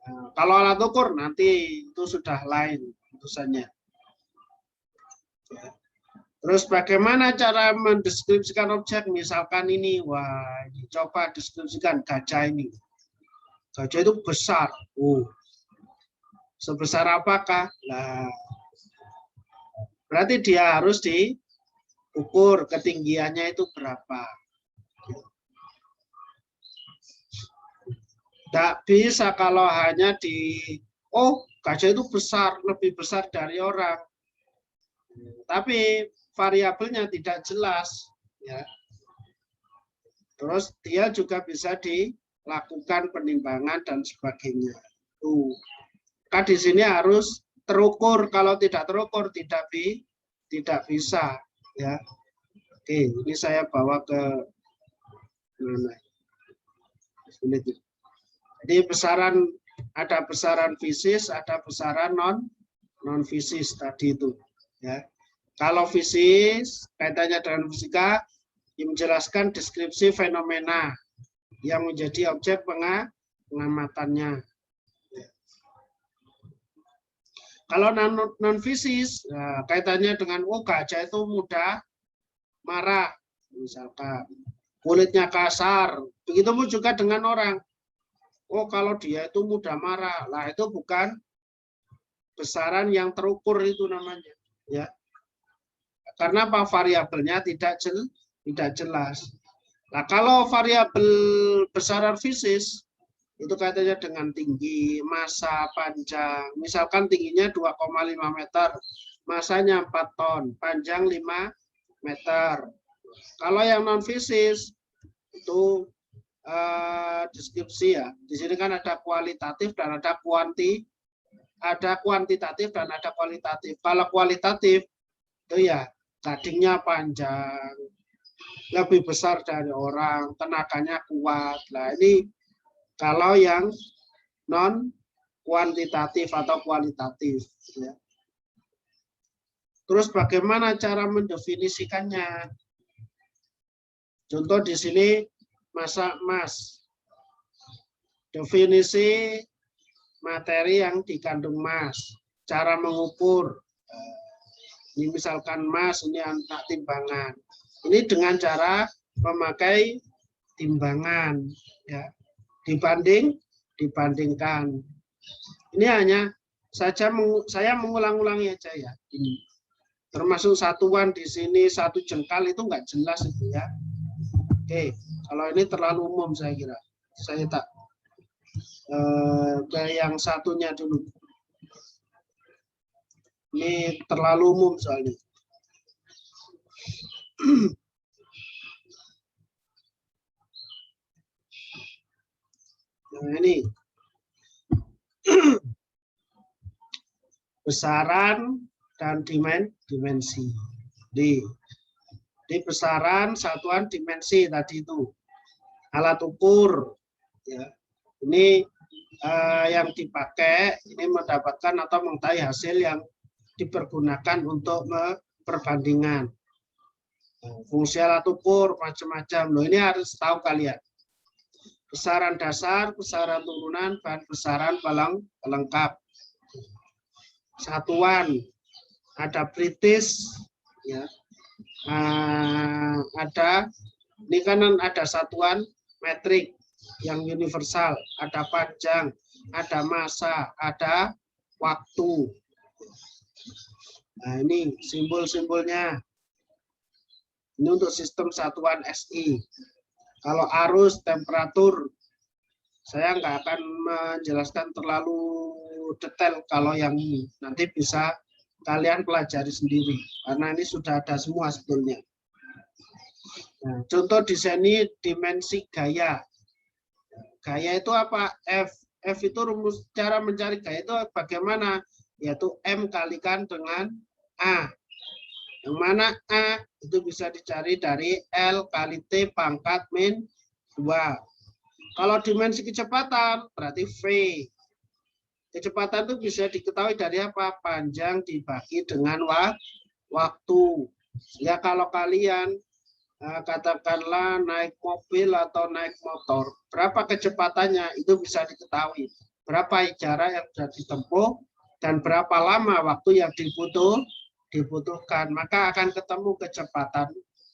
Nah, kalau alat ukur nanti itu sudah lain urusannya. Ya. Terus bagaimana cara mendeskripsikan objek? Misalkan ini, wah, ini coba deskripsikan gajah ini. Gajah itu besar. Sebesar apakah? Nah, berarti dia harus diukur ketinggiannya itu berapa. Tidak bisa kalau hanya gajah itu besar, lebih besar dari orang. Tapi variabelnya tidak jelas. Ya. Terus dia juga bisa dilakukan penimbangan dan sebagainya. Maka di sini harus terukur. Kalau tidak terukur tidak bisa. Ya. Oke, ini saya bawa ke mana? Jadi besaran, ada besaran fisis, ada besaran non fisis tadi itu. Ya. Kalau fisis kaitannya dengan fisika, yang menjelaskan deskripsi fenomena yang menjadi objek pengamatannya. Ya. Kalau non fisis, ya, kaitannya dengan gajah itu mudah marah, misalkan kulitnya kasar. Begitupun juga dengan orang. Kalau dia itu mudah marah, lah itu bukan besaran yang terukur itu namanya, ya. Karena apa? Variabelnya tidak jelas. Nah, kalau variabel besaran fisis itu kaitannya dengan tinggi, massa, panjang. Misalkan tingginya 2,5 meter, massanya 4 ton, panjang 5 meter. Kalau yang non fisis itu deskripsi ya. Di sini kan ada kualitatif dan ada kuantitatif dan ada kualitatif. Kalau kualitatif itu ya gadingnya panjang, lebih besar dari orang, tenaganya kuat. Nah, ini kalau yang non kuantitatif atau kualitatif. Ya. Terus bagaimana cara mendefinisikannya? Contoh di sini massa emas. Definisi materi yang dikandung emas. Cara mengukur. Ini misalkan emas, ini anak timbangan. Ini dengan cara memakai timbangan. Ya. Dibandingkan. Ini hanya saya mengulang-ulangi aja ya. Ini. Termasuk satuan di sini 1 jengkal itu nggak jelas itu ya. Oke, kalau ini terlalu umum saya kira. Saya tak ke yang satunya dulu. Ini terlalu umum soalnya. Nah, ini besaran dan dimensi. Di besaran, satuan, dimensi tadi itu alat ukur. Ya. Ini yang dipakai ini mendapatkan atau mengetahui hasil yang dipergunakan untuk perbandingan. Fungsi alat ukur macam-macam. Loh, ini harus tahu kalian. Besaran dasar, besaran turunan, dan besaran pelengkap. Satuan, ada British, ya. Ada, ini kan ada satuan metrik yang universal, ada panjang, ada massa, ada waktu. Nah, ini simbol-simbolnya. Ini untuk sistem satuan SI. Kalau arus, temperatur, saya nggak akan menjelaskan terlalu detail kalau yang ini. Nanti bisa kalian pelajari sendiri, karena ini sudah ada semua sebetulnya. Nah, contoh di sini dimensi gaya. Gaya itu apa? F. F itu rumus cara mencari gaya itu bagaimana? Yaitu M kalikan dengan A. Yang mana A itu bisa dicari dari L kali T pangkat min 2. Kalau dimensi kecepatan berarti V. Kecepatan itu bisa diketahui dari apa? Panjang dibagi dengan waktu. Ya kalau kalian katakanlah naik mobil atau naik motor, berapa kecepatannya itu bisa diketahui. Berapa jarak yang sudah ditempuh dan berapa lama waktu yang dibutuhkan, maka akan ketemu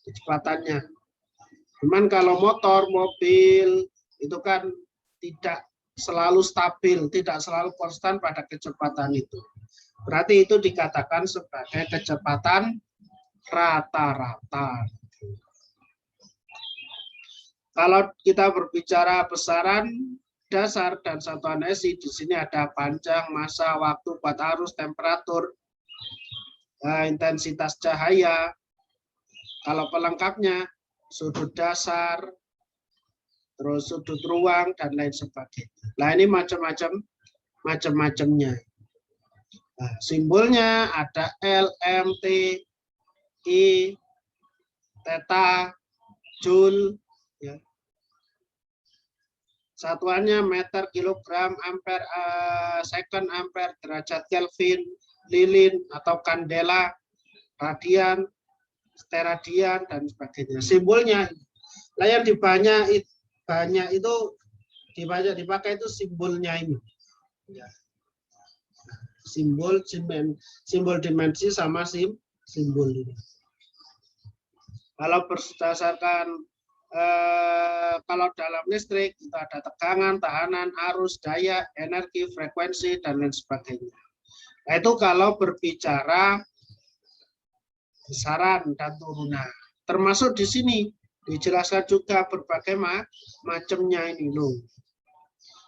kecepatannya. Cuman kalau motor, mobil itu kan tidak selalu stabil, tidak selalu konstan pada kecepatan itu. Berarti itu dikatakan sebagai kecepatan rata-rata. Kalau kita berbicara besaran dasar dan satuan SI, di sini ada panjang, massa, waktu, buat arus, temperatur, intensitas cahaya. Kalau pelengkapnya sudut dasar, terus sudut ruang dan lain sebagainya. Nah ini macam-macamnya. Nah, simbolnya ada L, M, T, I, theta, joule. Ya. Satuannya meter, kilogram, ampere, second, ampere, derajat Kelvin, lilin atau kandela, radian, steradian dan sebagainya. Simbolnya, lah yang banyak itu dipakai itu simbolnya ini. Ya. Simbol dimensi sama simbol ini. Kalau berdasarkan kalau dalam listrik itu ada tegangan, tahanan, arus, daya, energi, frekuensi dan lain sebagainya. Nah, itu kalau berbicara besaran dan turunan. Termasuk di sini dijelaskan juga berbagai macamnya ini loh.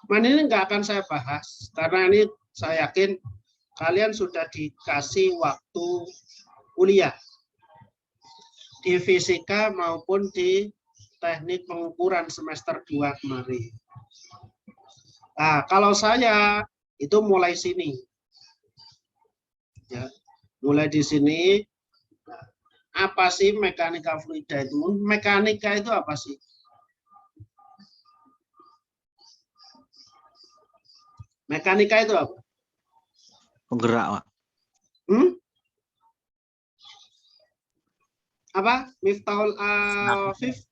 Ini nggak akan saya bahas karena ini saya yakin kalian sudah dikasih waktu kuliah di fisika maupun di teknik pengukuran semester 2 kemarin. Nah, kalau saya itu mulai sini. Ya, mulai di sini. Apa sih mekanika fluida itu? Mekanika itu apa sih? Mekanika itu apa? Penggerak, Pak. Apa? Miftahul Afif?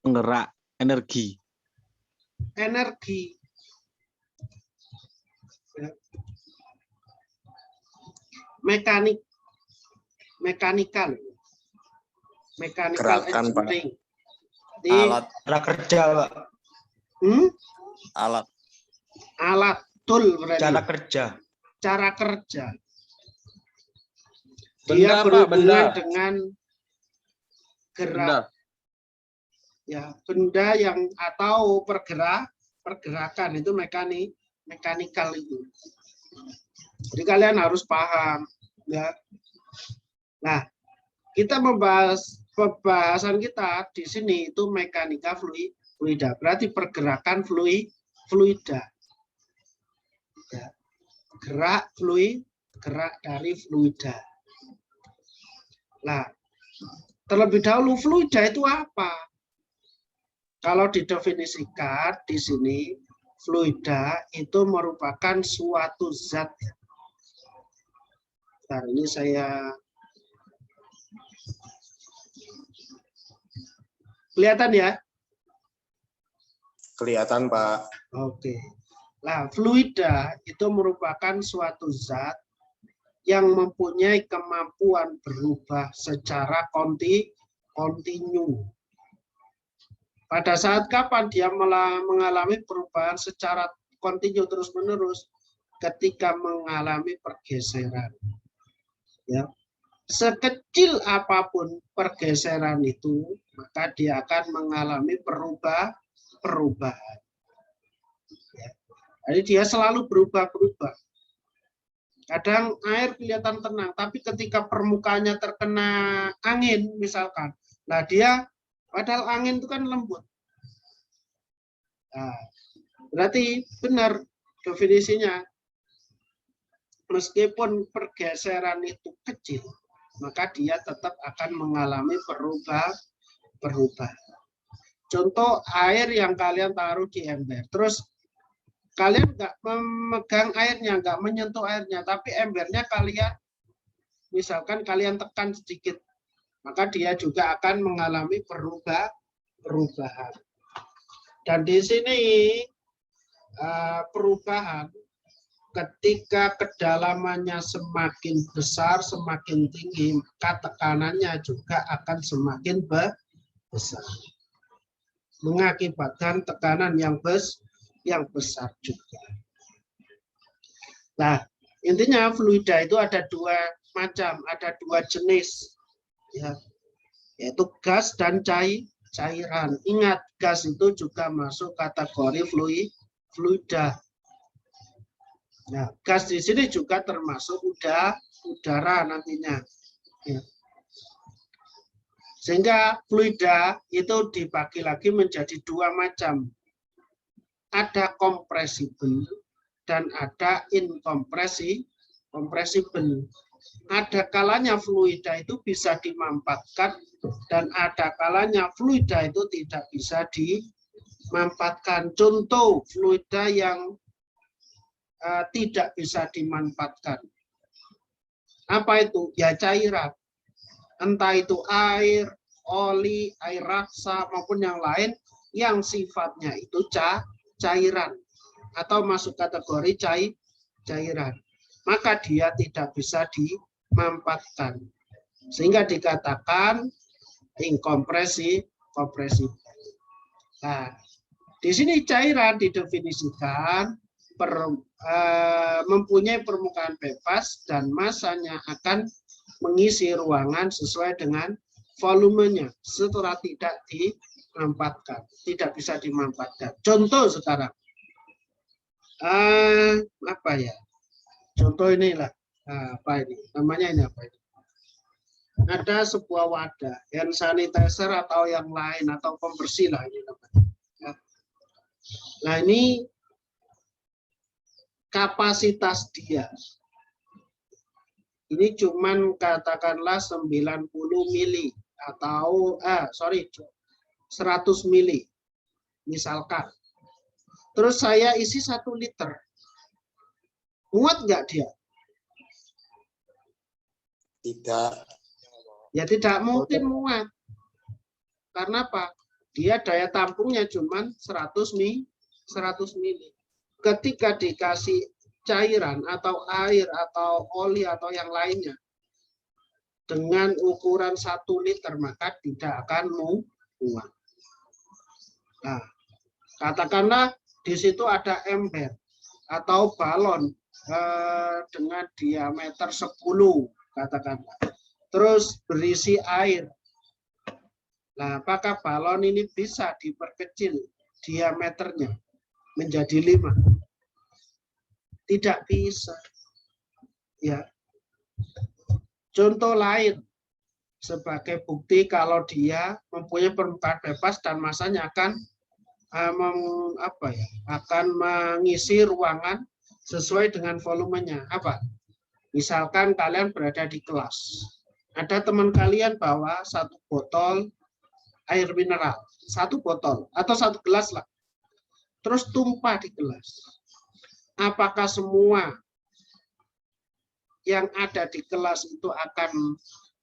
Penggerak, energi. Energi. Mekanikal Gerakan, Pak. Alat. Cara kerja, Pak. Alat. Alat, tool berarti. Cara kerja. Cara kerja. Dia Benda apa? berhubungan Benda. dengan gerak. Benda. Ya, benda yang atau pergerakan itu mekanikal itu. Jadi kalian harus paham, ya. Nah, kita membahas pembahasan kita di sini itu mekanika fluida, berarti pergerakan fluida. Ya. Gerak dari fluida. Nah, terlebih dahulu fluida itu apa? Kalau didefinisikan di sini, fluida itu merupakan suatu zat. Bentar, ini saya kelihatan ya? Kelihatan, Pak. Oke. Nah, fluida itu merupakan suatu zat yang mempunyai kemampuan berubah secara kontinu. Pada saat kapan dia mengalami perubahan secara kontinu terus-menerus? Ketika mengalami pergeseran. Ya. Sekecil apapun pergeseran itu, maka dia akan mengalami perubahan. Ya. Jadi dia selalu berubah-berubah. Kadang air kelihatan tenang, tapi ketika permukaannya terkena angin, misalkan, nah dia, padahal angin itu kan lembut. Nah, berarti benar definisinya, meskipun pergeseran itu kecil, maka dia tetap akan mengalami perubahan. Contoh air yang kalian taruh di ember, terus kalian nggak memegang airnya, nggak menyentuh airnya, tapi embernya kalian, misalkan kalian tekan sedikit, maka dia juga akan mengalami perubahan. Dan di sini perubahan ketika kedalamannya semakin besar, semakin tinggi, maka tekanannya juga akan semakin besar. Mengakibatkan tekanan yang besar juga. Nah, intinya fluida itu ada dua macam, ada dua jenis, ya, yaitu gas dan cairan. Ingat, gas itu juga masuk kategori fluida. Nah, gas di sini juga termasuk udara nantinya. Ya. Sehingga fluida itu dibagi lagi menjadi dua macam. Ada kompresibel dan ada inkompresibel. Ada kalanya fluida itu bisa dimampatkan dan ada kalanya fluida itu tidak bisa dimampatkan. Contoh fluida yang tidak bisa dimanfaatkan. Apa itu? Ya cairan. Entah itu air, oli, air raksa maupun yang lain yang sifatnya itu cairan atau masuk kategori cairan, maka dia tidak bisa dimampatkan, sehingga dikatakan inkompresibel. Nah, di sini cairan didefinisikan mempunyai permukaan bebas dan masanya akan mengisi ruangan sesuai dengan volumenya setelah tidak dimampatkan, tidak bisa dimampatkan. Contoh sekarang, apa ya? Contoh inilah, apa ini? Namanya ini apa ini? Ada sebuah wadah, hand sanitizer atau yang lain atau pembersih lah ini namanya. Nah ini kapasitas dia. Ini cuman katakanlah 90 mili atau 100 mili misalkan. Terus saya isi 1 liter. Muat nggak dia? Tidak. Ya tidak mungkin muat. Karena apa? Dia daya tampungnya cuman 100 mili. Ketika dikasih cairan atau air atau oli atau yang lainnya dengan ukuran 1 liter maka tidak akan muat. Nah, katakanlah di situ ada ember atau balon dengan diameter 10 katakanlah. terus berisi air. Nah, apakah balon ini bisa diperkecil diameternya menjadi 5? Tidak bisa. Ya. Contoh lain sebagai bukti kalau dia mempunyai permukaan bebas dan masanya akan akan mengisi ruangan sesuai dengan volumenya. Apa? Misalkan kalian berada di kelas. Ada teman kalian bawa 1 botol air mineral, 1 botol atau 1 gelas lah. Terus tumpah di gelas. Apakah semua yang ada di kelas itu akan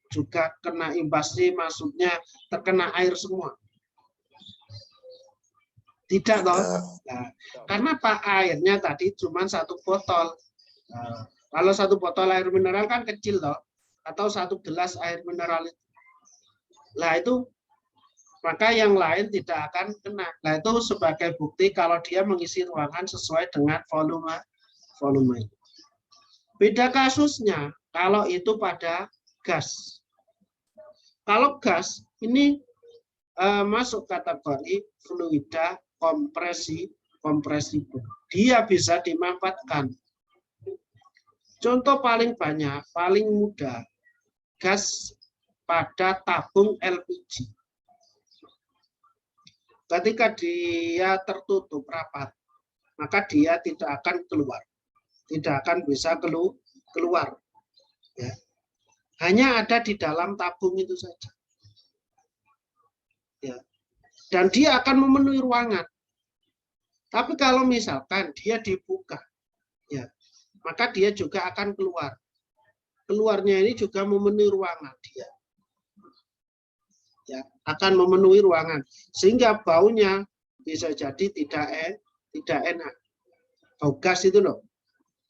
juga kena imbasnya, maksudnya terkena air semua? Tidak toh. Nah, karena Pak airnya tadi cuma 1 botol. Nah, kalau 1 botol air mineral kan kecil toh, atau 1 gelas air mineral itu. Nah itu maka yang lain tidak akan kena. Nah itu sebagai bukti kalau dia mengisi ruangan sesuai dengan volume. Beda kasusnya kalau itu pada gas. Kalau gas ini masuk kategori fluida kompresibel. Dia bisa dimanfaatkan. Contoh paling banyak, paling mudah, gas pada tabung LPG. Ketika dia tertutup rapat, maka dia tidak akan keluar. Tidak akan bisa keluar. Ya. Hanya ada di dalam tabung itu saja. Ya. Dan dia akan memenuhi ruangan. Tapi kalau misalkan dia dibuka, ya, maka dia juga akan keluar. Keluarnya ini juga memenuhi ruangan dia. Ya, akan memenuhi ruangan. Sehingga baunya bisa jadi tidak enak. Bau gas itu loh.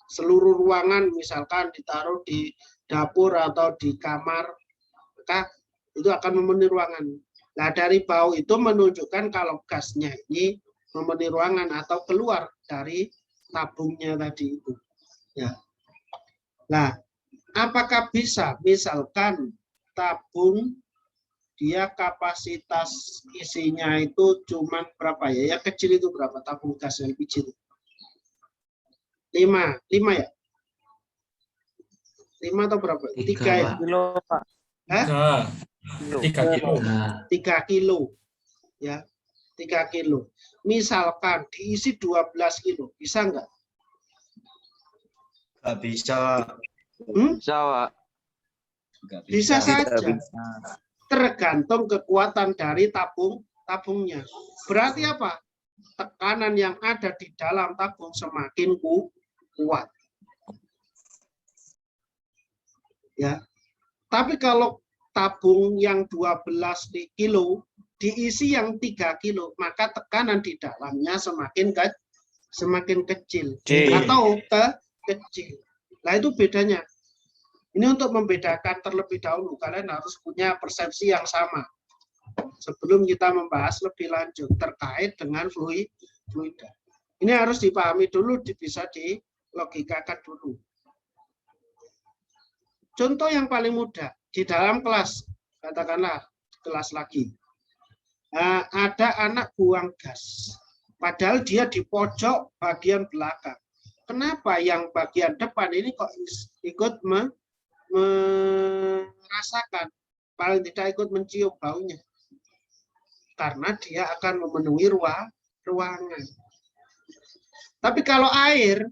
Seluruh ruangan misalkan ditaruh di dapur atau di kamar, maka itu akan memenuhi ruangan. Nah, dari bau itu menunjukkan kalau gasnya ini memenuhi ruangan atau keluar dari tabungnya tadi itu. Ya. Nah, apakah bisa misalkan tabung dia kapasitas isinya itu cuma berapa ya? Yang kecil itu berapa tabung gas LPG itu? 5 ya? 5 atau berapa? 3 ya? Kilo, Pak. Hah? 3 kilo. 3 kilo. Ya. 3 kilo. Misalkan diisi 12 kilo, bisa nggak? Nggak bisa. Bisa, Pak. Bisa saja. Tergantung kekuatan dari tabungnya. Berarti apa? Tekanan yang ada di dalam tabung semakin kuat. Ya. Tapi kalau tabung yang 12 kilo diisi yang 3 kilo, maka tekanan di dalamnya semakin kecil atau kecil. Nah itu bedanya. Ini untuk membedakan terlebih dahulu, kalian harus punya persepsi yang sama sebelum kita membahas lebih lanjut terkait dengan fluida. Ini harus dipahami dulu, bisa dilogikakan dulu. Contoh yang paling mudah, di dalam kelas, katakanlah kelas lagi, ada anak buang gas, padahal dia di pojok bagian belakang. Kenapa yang bagian depan ini kok ikut merasakan, paling tidak ikut mencium baunya? Karena dia akan memenuhi ruangan. Tapi kalau air,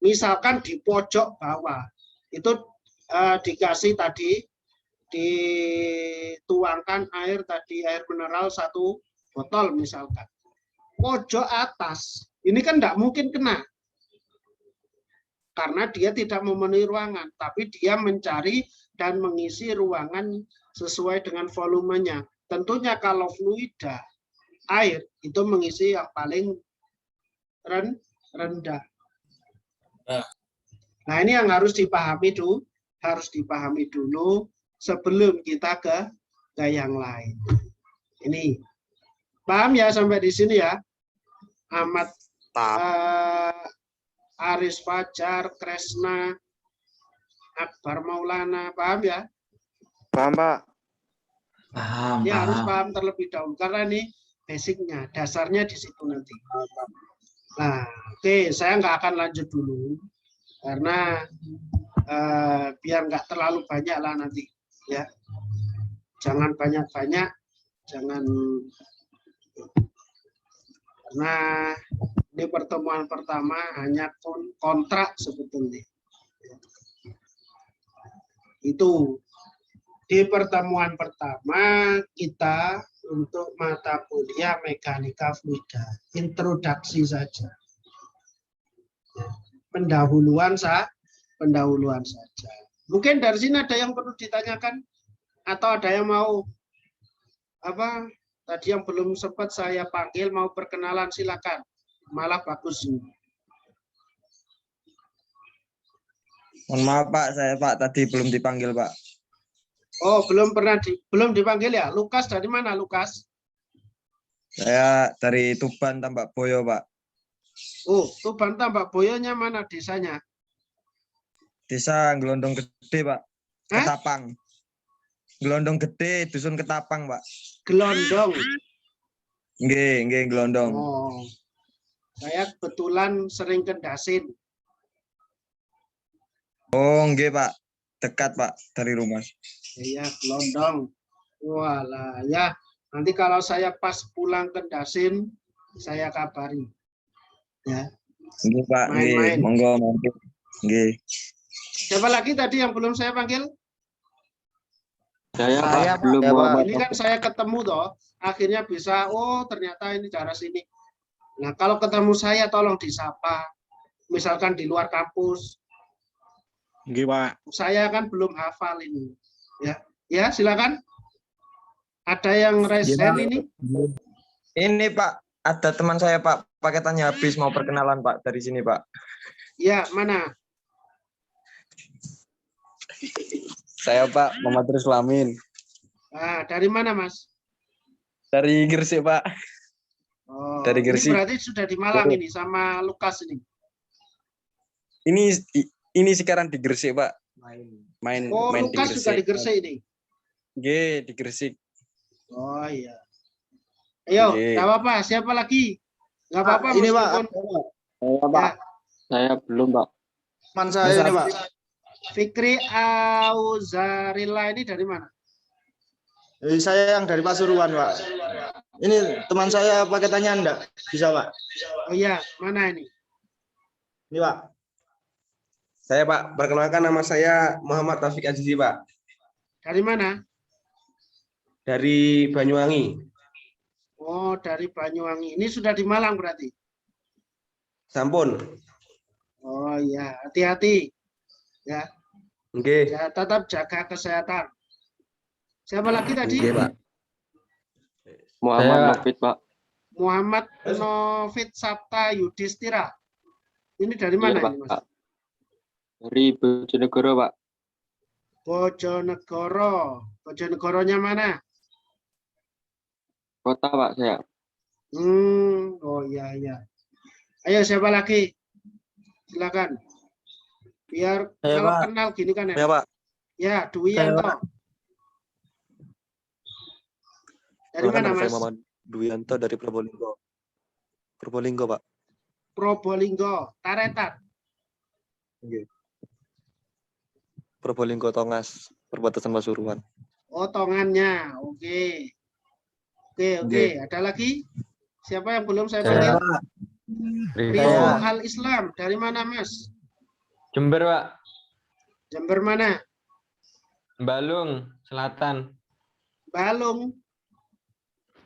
misalkan di pojok bawah, itu dikasih tadi, dituangkan air tadi, air mineral 1 botol misalkan. Pojok atas, ini kan tidak mungkin kena. Karena dia tidak memenuhi ruangan, tapi dia mencari dan mengisi ruangan sesuai dengan volumenya. Tentunya kalau fluida, air, itu mengisi yang paling rendah. Nah ini yang harus dipahami dulu sebelum kita ke yang lain. Ini paham ya sampai di sini ya? Ahmad, Aris Fajar, Kresna, Akbar Maulana, paham ya? Paham, Pak. Paham, Ya harus paham. paham terlebih dahulu karena ini basicnya, dasarnya di situ nanti. Nah, oke, saya nggak akan lanjut dulu karena biar nggak terlalu banyak lah nanti, ya. Jangan banyak-banyak, jangan karena ini pertemuan pertama hanya kontrak sebetulnya. Itu di pertemuan pertama kita untuk mata kuliah mekanika fluida, introduksi saja, pendahuluan saja. Mungkin dari sini ada yang perlu ditanyakan atau ada yang mau apa? Tadi yang belum sempat saya panggil mau perkenalan, silakan. Malah bagus. Mohon maaf Pak, saya Pak tadi belum dipanggil Pak. Oh, belum dipanggil ya? Lukas dari mana, Lukas? Saya dari Tuban Tambak Boyo Pak. Oh, Tuban Tambak Boyonya mana desanya? Desa Gelondong Gede Pak. Hah? Ketapang. Gelondong Gede, dusun Ketapang Pak. Gelondong. Nggih, Gelondong. Oh, saya kebetulan sering ke Dasin. Oh, nggih Pak. Dekat Pak dari rumah. Iya, Gelondong. Walah, ya. Nanti kalau saya pas pulang ke Dasin, saya kabari. Ya. Nggih Pak, nggih. Main-main. Monggo mampir. Nggih. Siapa lagi tadi yang belum saya panggil? Saya, Saya, Pak, belum Pak. Muhammad. Ini kan saya ketemu toh, akhirnya bisa, oh ternyata ini cara sini. Nah, kalau ketemu saya tolong disapa. Misalkan di luar kampus, Nggih, Pak. saya kan belum hafal ini. Ya, silakan. Ada yang raise hand ini? Ini Pak, ada teman saya Pak, paketannya habis mau perkenalan Pak dari sini Pak. Ya, mana? Saya Pak, Muhammad Ruslamin. Nah, dari mana, Mas? Dari Gresik Pak. Oh, Dari ini Gresik. berarti sudah di Malang ini sama Lukas ini. Ini sekarang di Gresik Pak. Main Oh, main Lukas juga di Gresik ini. Nggih, di Gresik. Oh iya. Ayo, Oke. nggak apa-apa. Siapa lagi? Nggak apa-apa. Ini Pak, meskipun Saya, Pak. Saya belum, Pak. teman saya ini Pak. Fikri Auzarilla ini dari mana? Saya yang dari Pasuruan Pak. Ini teman saya paketannya enggak bisa Pak. Oh iya, mana ini? Ini Pak. Saya Pak, perkenalkan nama saya Muhammad Taufik Azizi Pak. Dari mana? Dari Banyuwangi. Oh, dari Banyuwangi. Ini sudah di Malang berarti? Sampun. Oh iya, hati-hati. Ya, Nggih. ya, tetap jaga kesehatan. Siapa lagi tadi? Nggih, Pak. Muhammad Novit, Pak. Muhammad Novit Sabta Yudhistira. Ini dari mana Iya, ini, Mas? Pak. Dari Bojonegoro, Pak. Bojonegoro. Bojonegoronya mana? Kota, Pak, saya. Oh iya iya. Ayo siapa lagi? Silakan. Biar Saya, kalau Pak. kenal gini kan ya. Ya Pak. Ya, Dwi Yanto. Dari mana, Mas? Muhammad Duyanto dari Probolinggo. Probolinggo Pak. Probolinggo, Taretan. Probolinggo Tongas, perbatasan Pasuruan. Oh, tongannya. Oke. Oke. Ada lagi? Siapa yang belum saya panggil? Rio Al Islam. Dari mana, Mas? Jember, Pak. Jember mana? Balung, Selatan. Balung.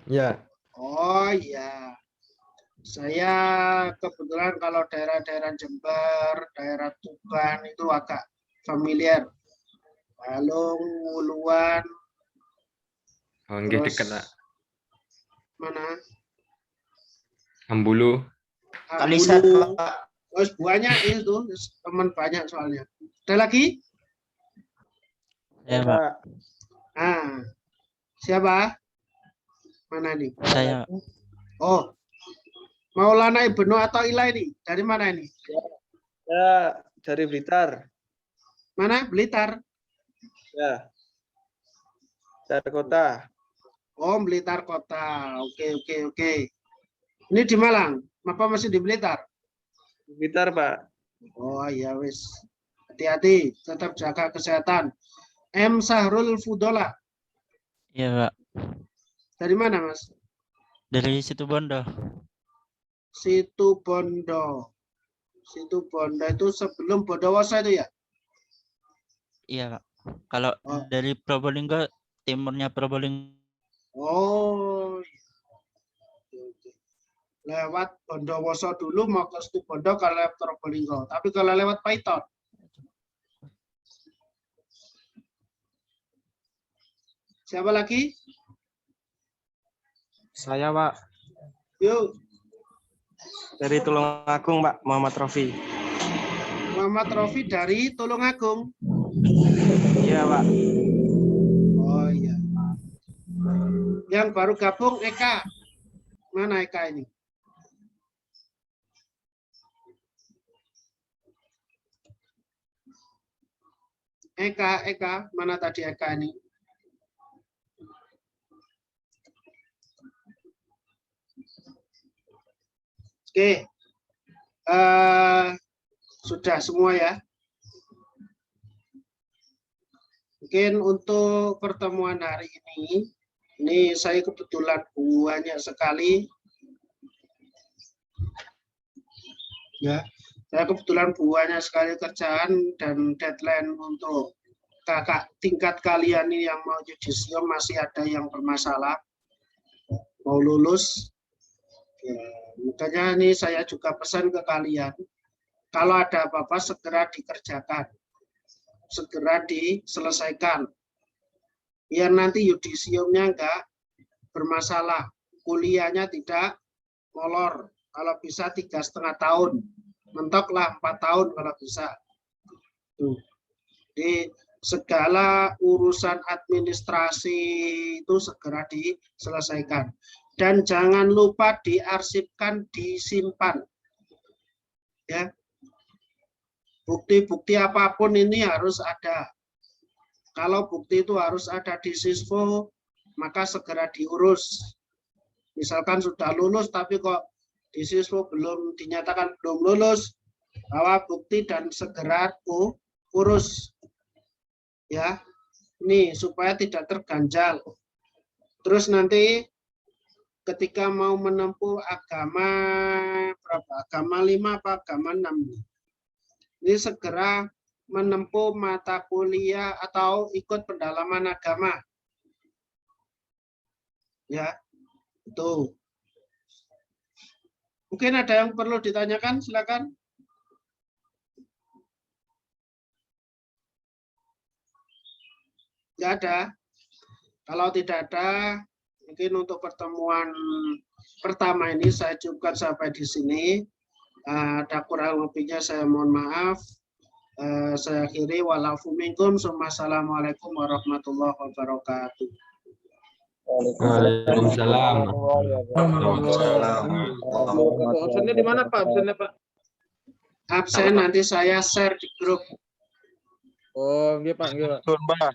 Ya. Oh iya. Saya kebetulan kalau daerah-daerah Jember, daerah Tuban itu agak familiar. Balung, Wuluan, Oh, nggih terus deket, Pak. mana? Ambulu. Kalisat Bulu. Pak. Terus banyak itu, teman banyak soalnya. Ada lagi? Ya, Pak. Ah, siapa? Mana nih? Saya. Oh, Maulana Ibnu atau Ila ini? Dari mana ini? Ya, dari Blitar. Mana? Blitar. Ya. Blitar Kota. Oh, Blitar Kota. Oke. Ini di Malang. Apa masih di Blitar? Blitar, Pak. Oh ya wis. Hati-hati, tetap jaga kesehatan. M. Sahrul Fudola. Iya, Pak. Dari mana, Mas? Dari Situbondo. Situbondo. Situbondo itu sebelum Bondowoso itu ya? Iya, Pak. Kalau Oh. dari Probolinggo, timurnya Probolinggo. Oh. Oke. Lewat Bondowoso dulu mau ke Situbondo kalau lewat Probolinggo. Tapi kalau lewat Paiton. Siapa lagi? Saya, Pak. Yuk, Dari Tulungagung, Pak. Muhammad Rofi. Muhammad Rofi dari Tulungagung. Iya, Pak. Oh iya. Yang baru gabung Eka. Mana Eka ini? Eka, mana tadi Eka ini? Oke. Sudah semua ya. Mungkin untuk pertemuan hari ini saya kebetulan banyak sekali. Ya, saya kebetulan banyak sekali kerjaan dan deadline untuk kakak tingkat kalian ini yang mau yudisium masih ada yang bermasalah mau lulus. Ya, makanya ini saya juga pesan ke kalian, kalau ada apa-apa segera dikerjakan, segera diselesaikan, biar nanti yudisiumnya enggak bermasalah, kuliahnya tidak molor, kalau bisa 3,5 tahun, mentoklah 4 tahun kalau bisa. Jadi segala urusan administrasi itu segera diselesaikan. Dan jangan lupa diarsipkan, disimpan. Ya. Bukti-bukti apapun ini harus ada. Kalau bukti itu harus ada di Siswo, maka segera diurus. Misalkan sudah lulus tapi kok di Siswo belum dinyatakan belum lulus, bawa bukti dan segera urus. Ya. Ini supaya tidak terganjal. Terus nanti ketika mau menempuh agama berapa? Agama 5 apa agama 6? Ini segera menempuh mata kuliah atau ikut pendalaman agama. Ya, itu. Mungkin ada yang perlu ditanyakan, silakan. Tidak ada. Kalau tidak ada, mungkin untuk pertemuan pertama ini saya cukupkan sampai di sini. Ada kurang lebihnya saya mohon maaf. Saya akhiri walafu minkum. Assalamualaikum warahmatullahi wabarakatuh. Waalaikumsalam. Absennya di mana Pak? Absennya Pak? Absen nanti saya share di grup. Oh, iya Pak, iya Pak.